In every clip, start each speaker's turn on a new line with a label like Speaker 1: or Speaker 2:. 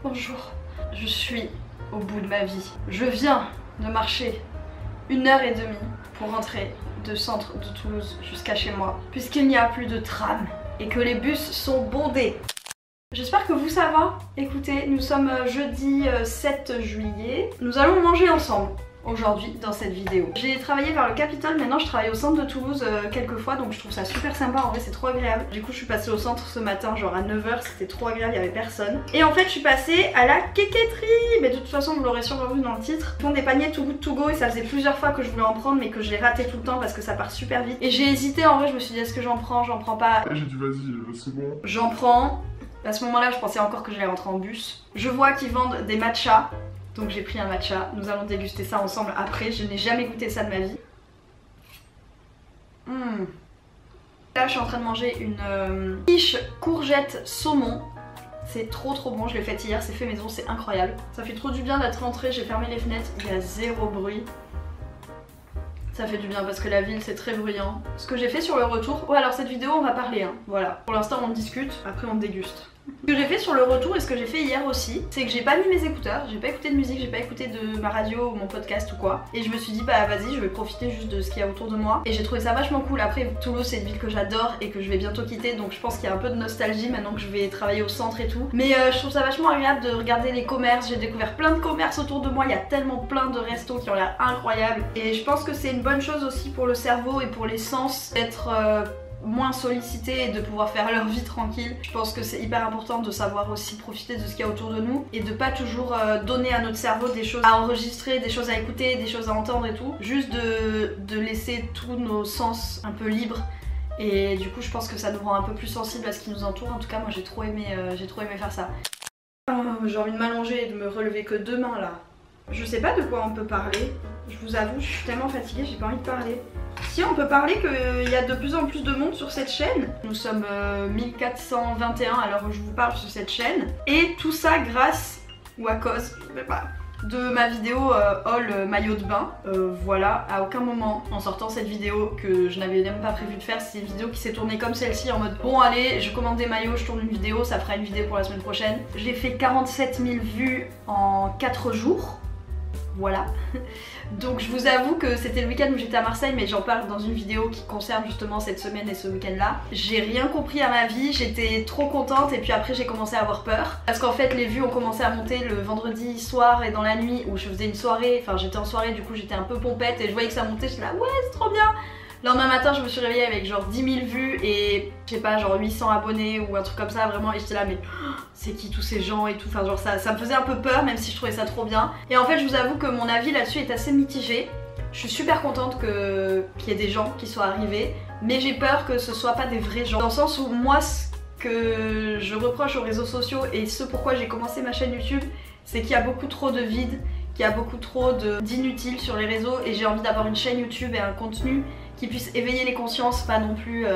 Speaker 1: Bonjour. Je suis au bout de ma vie. Je viens de marcher 1h30 pour rentrer de centre de Toulouse jusqu'à chez moi, puisqu'il n'y a plus de tram et que les bus sont bondés. J'espère que vous ça va. Écoutez, nous sommes jeudi 7 juillet. Nous allons manger ensemble aujourd'hui dans cette vidéo. J'ai travaillé vers le Capitole, maintenant je travaille au centre de Toulouse quelques fois, donc je trouve ça super sympa, en vrai c'est trop agréable. Du coup je suis passée au centre ce matin genre à 9h, c'était trop agréable, il n'y avait personne. Et en fait je suis passée à la quéquetterie, mais de toute façon vous l'aurez sûrement vu dans le titre. Ils font des paniers Too Good To Go et ça faisait plusieurs fois que je voulais en prendre mais que je l'ai raté tout le temps parce que ça part super vite. Et j'ai hésité, en vrai je me suis dit est-ce que j'en prends pas.
Speaker 2: J'ai dit vas-y, c'est bon.
Speaker 1: J'en prends. À ce moment là je pensais encore que j'allais rentrer en bus. Je vois qu'ils vendent des matchas. Donc j'ai pris un matcha, nous allons déguster ça ensemble après, je n'ai jamais goûté ça de ma vie. Là je suis en train de manger une quiche courgette saumon. C'est trop bon, je l'ai faite hier, c'est fait maison, c'est incroyable. Ça fait trop du bien d'être rentrée, j'ai fermé les fenêtres, il y a zéro bruit. Ça fait du bien parce que la ville c'est très bruyant. Ce que j'ai fait sur le retour, ouais alors cette vidéo on va parler hein, voilà. Pour l'instant on discute, après on déguste. Ce que j'ai fait sur le retour et ce que j'ai fait hier aussi, c'est que j'ai pas mis mes écouteurs, j'ai pas écouté de musique, j'ai pas écouté de ma radio ou mon podcast ou quoi. Et je me suis dit bah vas-y je vais profiter juste de ce qu'il y a autour de moi. Et j'ai trouvé ça vachement cool. Après Toulouse c'est une ville que j'adore et que je vais bientôt quitter, donc je pense qu'il y a un peu de nostalgie maintenant que je vais travailler au centre et tout. Mais je trouve ça vachement agréable de regarder les commerces, j'ai découvert plein de commerces autour de moi, il y a tellement plein de restos qui ont l'air incroyables. Et je pense que c'est une bonne chose aussi pour le cerveau et pour les sens d'être moins sollicités et de pouvoir faire leur vie tranquille. Je pense que c'est hyper important de savoir aussi profiter de ce qu'il y a autour de nous et de pas toujours donner à notre cerveau des choses à enregistrer, des choses à écouter, des choses à entendre et tout. Juste de laisser tous nos sens un peu libres. Et du coup je pense que ça nous rend un peu plus sensibles à ce qui nous entoure. En tout cas moi j'ai trop aimé faire ça. J'ai envie de m'allonger et de me relever que demain là. Je sais pas de quoi on peut parler. Je vous avoue, je suis tellement fatiguée, j'ai pas envie de parler. Si on peut parler qu'il y a de plus en plus de monde sur cette chaîne. Nous sommes 1421 à l'heure où je vous parle sur cette chaîne. Et tout ça grâce, ou à cause, je sais pas, de ma vidéo haul maillot de bain. Voilà, à aucun moment en sortant cette vidéo que je n'avais même pas prévu de faire, c'est une vidéo qui s'est tournée comme celle-ci en mode bon allez, je commande des maillots, je tourne une vidéo, ça fera une vidéo pour la semaine prochaine. J'ai fait 47 000 vues en 4 jours. Voilà. Donc je vous avoue que c'était le week-end où j'étais à Marseille, mais j'en parle dans une vidéo qui concerne justement cette semaine et ce week-end là. J'ai rien compris à ma vie, j'étais trop contente et puis après j'ai commencé à avoir peur. Parce qu'en fait les vues ont commencé à monter le vendredi soir et dans la nuit où je faisais une soirée, enfin j'étais en soirée du coup j'étais un peu pompette et je voyais que ça montait, j'étais là ouais c'est trop bien. Le lendemain matin je me suis réveillée avec genre 10 000 vues et je sais pas genre 800 abonnés ou un truc comme ça vraiment et j'étais là mais c'est qui tous ces gens et tout, enfin genre ça me faisait un peu peur même si je trouvais ça trop bien. Et en fait je vous avoue que mon avis là-dessus est assez mitigé. Je suis super contente qu'il y ait des gens qui soient arrivés, mais j'ai peur que ce soit pas des vrais gens. Dans le sens où moi ce que je reproche aux réseaux sociaux et ce pourquoi j'ai commencé ma chaîne YouTube, c'est qu'il y a beaucoup trop de vide, qu'il y a beaucoup trop d'inutiles sur les réseaux et j'ai envie d'avoir une chaîne YouTube et un contenu qui puisse éveiller les consciences, pas non plus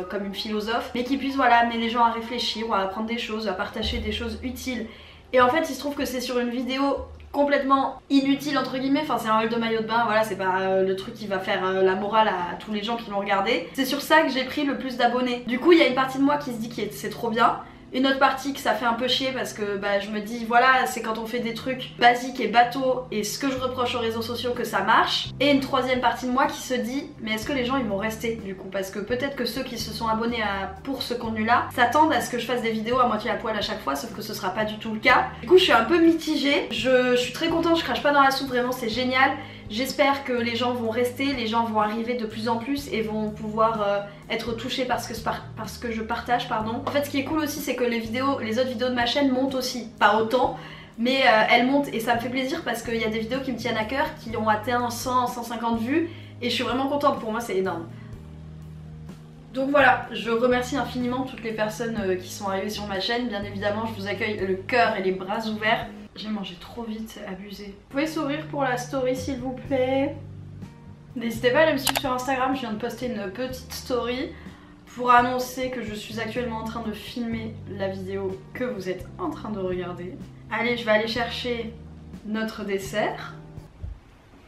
Speaker 1: comme une philosophe, mais qui puisse voilà, amener les gens à réfléchir ou à apprendre des choses, à partager des choses utiles. Et en fait il se trouve que c'est sur une vidéo complètement inutile entre guillemets, enfin c'est un haul de maillot de bain, voilà c'est pas le truc qui va faire la morale à tous les gens qui l'ont regardé. C'est sur ça que j'ai pris le plus d'abonnés. Du coup il y a une partie de moi qui se dit que c'est trop bien. Une autre partie que ça fait un peu chier parce que bah, je me dis voilà c'est quand on fait des trucs basiques et bateaux et ce que je reproche aux réseaux sociaux que ça marche. Et une troisième partie de moi qui se dit mais est-ce que les gens ils vont rester du coup, parce que peut-être que ceux qui se sont abonnés pour ce contenu là s'attendent à ce que je fasse des vidéos à moitié à poil à chaque fois, sauf que ce sera pas du tout le cas. Du coup je suis un peu mitigée, je suis très contente, je crache pas dans la soupe, vraiment c'est génial. J'espère que les gens vont rester, les gens vont arriver de plus en plus et vont pouvoir être touchés par ce que je partage, pardon. En fait ce qui est cool aussi c'est que les autres vidéos de ma chaîne montent aussi, pas autant, mais elles montent et ça me fait plaisir parce qu'il y a des vidéos qui me tiennent à cœur, qui ont atteint 100, 150 vues et je suis vraiment contente, pour moi c'est énorme. Donc voilà, je remercie infiniment toutes les personnes qui sont arrivées sur ma chaîne, bien évidemment je vous accueille le cœur et les bras ouverts. J'ai mangé trop vite, c'est abusé. Vous pouvez sourire pour la story s'il vous plaît. N'hésitez pas à aller me suivre sur Instagram, je viens de poster une petite story pour annoncer que je suis actuellement en train de filmer la vidéo que vous êtes en train de regarder. Allez, je vais aller chercher notre dessert.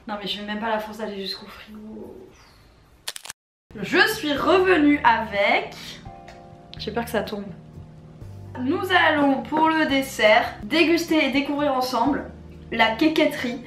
Speaker 1: Non mais je vais même pas la forcer d'aller jusqu'au frigo. Je suis revenue avec... J'ai peur que ça tombe. Nous allons pour le dessert déguster et découvrir ensemble la quéquetterie.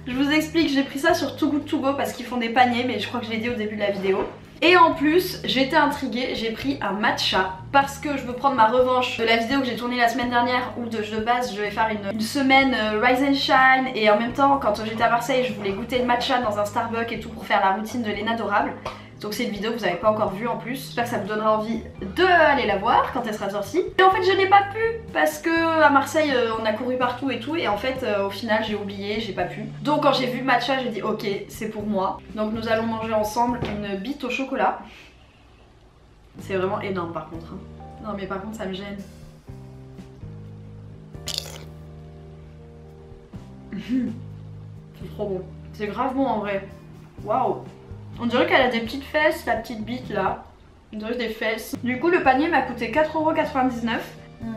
Speaker 1: Je vous explique, j'ai pris ça sur Too Good To Go parce qu'ils font des paniers, mais je crois que je l'ai dit au début de la vidéo. Et en plus, j'étais intriguée, j'ai pris un matcha parce que je veux prendre ma revanche de la vidéo que j'ai tournée la semaine dernière où de base je vais faire une semaine Rise and Shine, et en même temps quand j'étais à Marseille je voulais goûter le matcha dans un Starbucks et tout pour faire la routine de Léna Adorable. Donc c'est une vidéo que vous n'avez pas encore vue en plus. J'espère que ça vous donnera envie d'aller la voir quand elle sera sortie. Et en fait je n'ai pas pu parce que à Marseille on a couru partout et tout, et en fait au final j'ai oublié, j'ai pas pu. Donc quand j'ai vu matcha j'ai dit ok, c'est pour moi. Donc nous allons manger ensemble une bite au chocolat. C'est vraiment énorme par contre. Non mais par contre ça me gêne. C'est trop bon. C'est grave bon en vrai. Waouh. On dirait qu'elle a des petites fesses, la petite bite là. On dirait des fesses. Du coup le panier m'a coûté 4,99 €.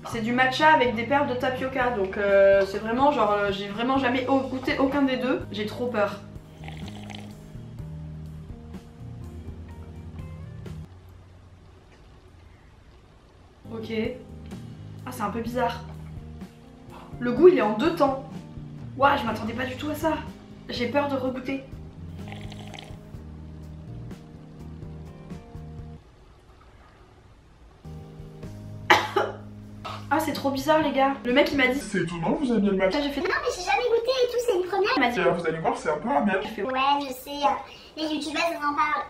Speaker 1: C'est du matcha avec des perles de tapioca, donc c'est vraiment genre j'ai vraiment jamais goûté aucun des deux. J'ai trop peur. Ok. Ah c'est un peu bizarre. Le goût il est en deux temps. Ouah, je m'attendais pas du tout à ça. J'ai peur de regoûter. Ah c'est trop bizarre les gars. Le mec il m'a dit
Speaker 2: c'est étonnant, vous aimiez le matcha.
Speaker 1: J'ai fait
Speaker 3: non mais j'ai jamais goûté et tout, c'est une première.
Speaker 1: Il m'a dit
Speaker 2: Vous allez voir, c'est un peu amer.
Speaker 1: J'ai fait
Speaker 3: Ouais je sais, les youtubeuses en parlent.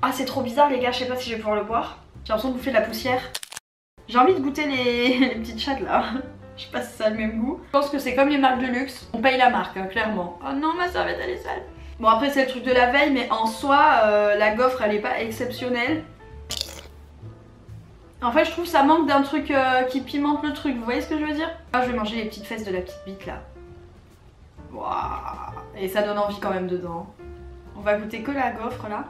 Speaker 1: ah c'est trop bizarre les gars, je sais pas si je vais pouvoir le boire. J'ai l'impression de bouffer de la poussière. J'ai envie de goûter les petites chattes là. Je sais pas si ça a le même goût. Je pense que c'est comme les marques de luxe. On paye la marque, hein, clairement. Oh non, ma serviette elle est sale. Bon après c'est le truc de la veille, mais en soi la gaufre elle est pas exceptionnelle. En fait je trouve que ça manque d'un truc qui pimente le truc, vous voyez ce que je veux dire? Ah, je vais manger les petites fesses de la petite bite là. Waouh. Et ça donne envie quand même dedans. On va goûter que la gaufre là.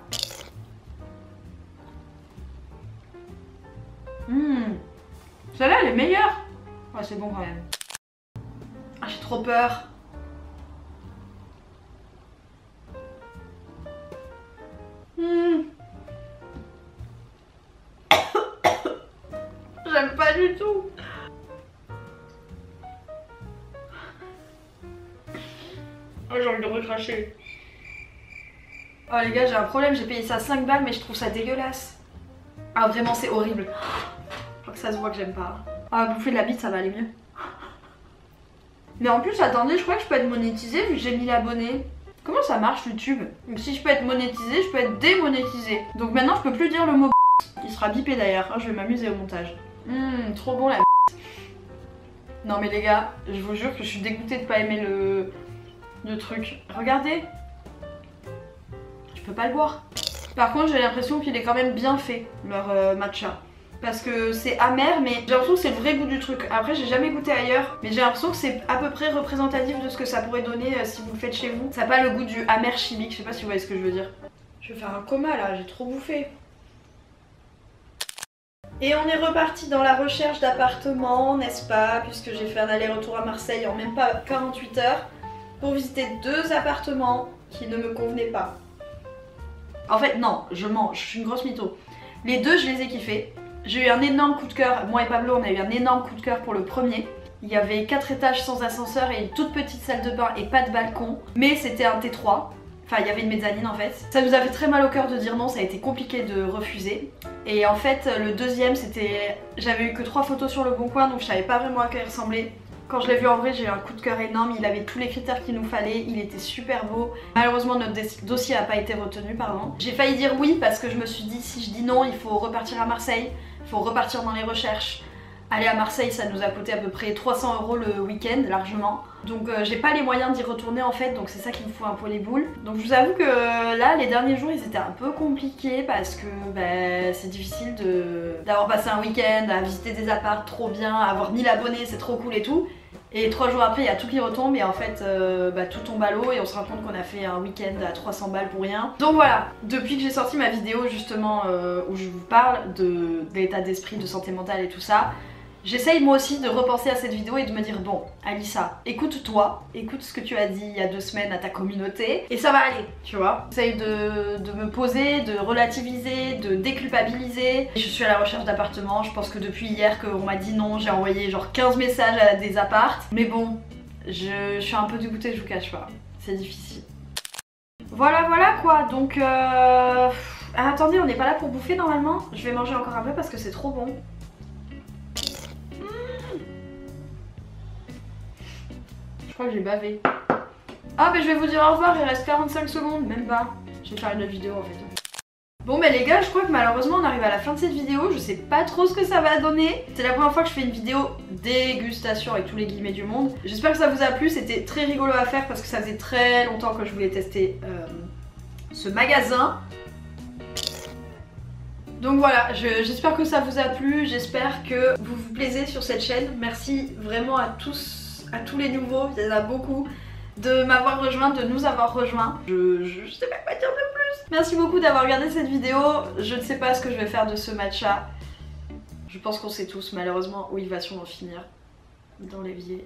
Speaker 1: Celle-là elle est meilleure. Ouais c'est bon quand même. Ah j'ai trop peur. J'aime pas du tout. Oh j'ai envie de recracher. Oh les gars j'ai un problème, j'ai payé ça 5 balles mais je trouve ça dégueulasse. Ah vraiment c'est horrible. Je crois que ça se voit que j'aime pas. Ah bouffer de la bite ça va aller mieux. Mais en plus attendez, je crois que je peux être monétisée vu que j'ai 1000 abonnés. Comment ça marche YouTube? Si je peux être monétisée, je peux être démonétisée. Donc maintenant je peux plus dire le mot il sera bipé d'ailleurs. Oh, je vais m'amuser au montage. Trop bon la Non mais les gars, je vous jure que je suis dégoûtée de pas aimer le truc. Regardez. Je peux pas le boire. Par contre j'ai l'impression qu'il est quand même bien fait, leur matcha. Parce que c'est amer, mais j'ai l'impression que c'est le vrai goût du truc. Après j'ai jamais goûté ailleurs, mais j'ai l'impression que c'est à peu près représentatif de ce que ça pourrait donner si vous le faites chez vous. Ça n'a pas le goût du amer chimique, je sais pas si vous voyez ce que je veux dire. Je vais faire un coma là, j'ai trop bouffé. Et on est reparti dans la recherche d'appartements, n'est-ce pas? Puisque j'ai fait un aller-retour à Marseille en même pas 48 heures pour visiter 2 appartements qui ne me convenaient pas. En fait non, je mens, je suis une grosse mytho. Les 2 je les ai kiffés. J'ai eu un énorme coup de cœur, moi et Pablo on a eu un énorme coup de cœur pour le premier. Il y avait 4 étages sans ascenseur et une toute petite salle de bain et pas de balcon. Mais c'était un T3, enfin il y avait une mezzanine en fait. Ça nous a fait très mal au cœur de dire non, ça a été compliqué de refuser. Et en fait le deuxième c'était... J'avais eu que 3 photos sur le bon coin donc je savais pas vraiment à quoi il ressemblait. Quand je l'ai vu en vrai j'ai eu un coup de cœur énorme, il avait tous les critères qu'il nous fallait, il était super beau. Malheureusement notre dossier n'a pas été retenu, pardon. J'ai failli dire oui parce que je me suis dit si je dis non il faut repartir à Marseille, il faut repartir dans les recherches. Aller à Marseille ça nous a coûté à peu près 300 € le week-end largement. Donc j'ai pas les moyens d'y retourner en fait, donc c'est ça qui me fout un peu les boules. Donc je vous avoue que là les derniers jours ils étaient un peu compliqués parce que c'est difficile d'avoir passé un week-end à visiter des apparts trop bien, à avoir 1000 abonnés c'est trop cool et tout. Et 3 jours après il y a tout qui retombe et en fait tout tombe à l'eau et on se rend compte qu'on a fait un week-end à 300 balles pour rien. Donc voilà, depuis que j'ai sorti ma vidéo justement où je vous parle de l'état d'esprit, de santé mentale et tout ça, j'essaye moi aussi de repenser à cette vidéo et de me dire bon, Alyssa, écoute-toi, écoute ce que tu as dit il y a 2 semaines à ta communauté et ça va aller, tu vois. J'essaye de me poser, de relativiser, de déculpabiliser. Je suis à la recherche d'appartements, je pense que depuis hier qu'on m'a dit non, j'ai envoyé genre 15 messages à des apparts. Mais bon, je suis un peu dégoûtée, je vous cache pas, c'est difficile. Voilà quoi, donc Ah, attendez, on n'est pas là pour bouffer normalement. Je vais manger encore un peu parce que c'est trop bon. Je crois que j'ai bavé. Ah mais je vais vous dire au revoir, il reste 45 secondes, même pas. Je vais faire une autre vidéo en fait. Bon mais les gars, je crois que malheureusement on arrive à la fin de cette vidéo. Je sais pas trop ce que ça va donner. C'est la première fois que je fais une vidéo dégustation avec tous les guillemets du monde. J'espère que ça vous a plu, c'était très rigolo à faire parce que ça faisait très longtemps que je voulais tester ce magasin. Donc voilà, j'espère que ça vous a plu, j'espère que vous vous plaisez sur cette chaîne. Merci vraiment à tous, à tous les nouveaux, il y en a beaucoup, de m'avoir rejoint, de nous avoir rejoints. Je sais pas quoi dire de plus. Merci beaucoup d'avoir regardé cette vidéo. Je ne sais pas ce que je vais faire de ce matcha. Je pense qu'on sait tous malheureusement où il va sûrement finir. Dans l'évier.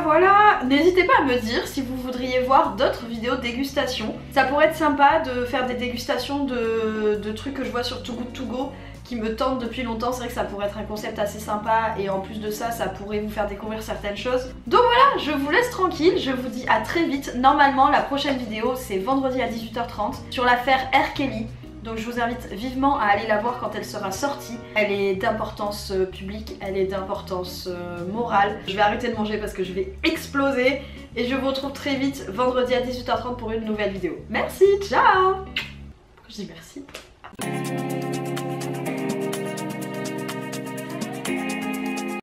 Speaker 1: Voilà, n'hésitez pas à me dire si vous voudriez voir d'autres vidéos de dégustation. Ça pourrait être sympa de faire des dégustations de trucs que je vois sur Too Good To Go qui me tentent depuis longtemps. C'est vrai que ça pourrait être un concept assez sympa et en plus de ça, ça pourrait vous faire découvrir certaines choses. Donc voilà, je vous laisse tranquille, je vous dis à très vite. Normalement, la prochaine vidéo, c'est vendredi à 18h30 sur l'affaire R. Kelly. Donc je vous invite vivement à aller la voir quand elle sera sortie. Elle est d'importance publique, elle est d'importance morale. Je vais arrêter de manger parce que je vais exploser. Et je vous retrouve très vite vendredi à 18h30 pour une nouvelle vidéo. Merci, ciao! Pourquoi je dis merci?